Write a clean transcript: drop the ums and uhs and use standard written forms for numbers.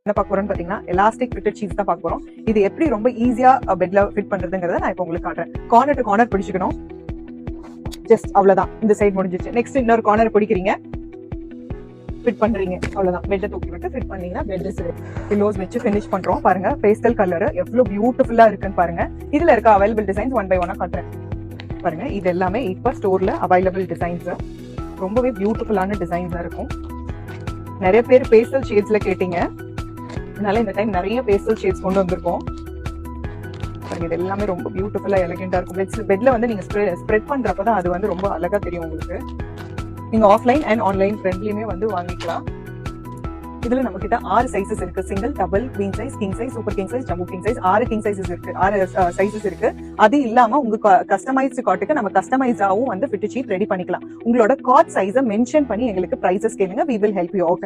என்ன பார்க்க போறோம்னு பாத்தீங்கன்னா எலாஸ்டிக் ஃபிட்டட் ஷீட்ஸ் தான் பார்க்க போறோம். இது எப்படி ரொம்ப ஈஸியா பெட்ல ஃபிட் பண்றதுங்கறத நான் இப்போ உங்களுக்கு காட்டுறேன். கார்னர் டு கார்னர் பிடிச்சுக்கணும். ஜஸ்ட் அவ்வளவுதான். இந்த சைடு முடிஞ்சிச்சு. நெக்ஸ்ட் இன்னொரு கார்னர் பிடிக்கிறீங்க, ஃபிட் பண்றீங்க. அவ்வளவுதான். பெட்டை தூக்கி விட்டு ஃபிட் பண்ணீங்கன்னா பெட் பில்லோஸ் வச்சு ஃபினிஷ் பண்றோம். பாருங்க பேஸ்டல் கலர் எவ்வளவு பியூட்டிஃபுல்லா இருக்குன்னு பாருங்க. இதுல இருக்க அவைலபிள் டிசைன்ஸ் ஒன் பை ஒன்னா காட்டுறேன். பாருங்க இது எல்லாமே இப்ப ஸ்டோர்ல அவைலபிள் டிசைன்ஸ். ரொம்பவே பியூட்டிஃபுல்லான டிசைன்ஸா இருக்கும். நிறைய பேர் பேஸ்டல் ஷேட்ஸ்ல கேட்டீங்க, அதனால இந்த டைம் நிறைய பேஸ்டல் ஷேட்ஸ் கொண்டு வந்திருக்கோம். இது எல்லாமே ரொம்ப பியூட்டிஃபுல்லா எலிகெண்டா இருக்கும். பெட்ல வந்து நீங்க ஸ்ப்ரெட் பண்றப்பதான் அது வந்து ரொம்ப அழகா தெரியும் உங்களுக்கு. நீங்க ஆஃப்லைன் அண்ட் ஆன்லைன் ரெண்டுலயுமே வந்து வாங்கிக்கலாம். இதுல நம்ம கிட்ட 6 சைசஸ் இருக்கு. Single, double, queen size, king size, super king size, jumbo king size, 6 king sizes இருக்கு. 6 சைசஸ் இருக்கு. அது இல்லாம உங்க கஸ்டமைஸ்டு காட்டுக்கு நம்ம கஸ்டமைஸாவும் வந்து ஃபிட் ஷீட் ரெடி பண்ணிக்கலாம். உங்களோட காட் சைஸை மென்ஷன் பண்ணி எங்களுக்கு பிரைசஸ் கேளுங்க. we will help you out.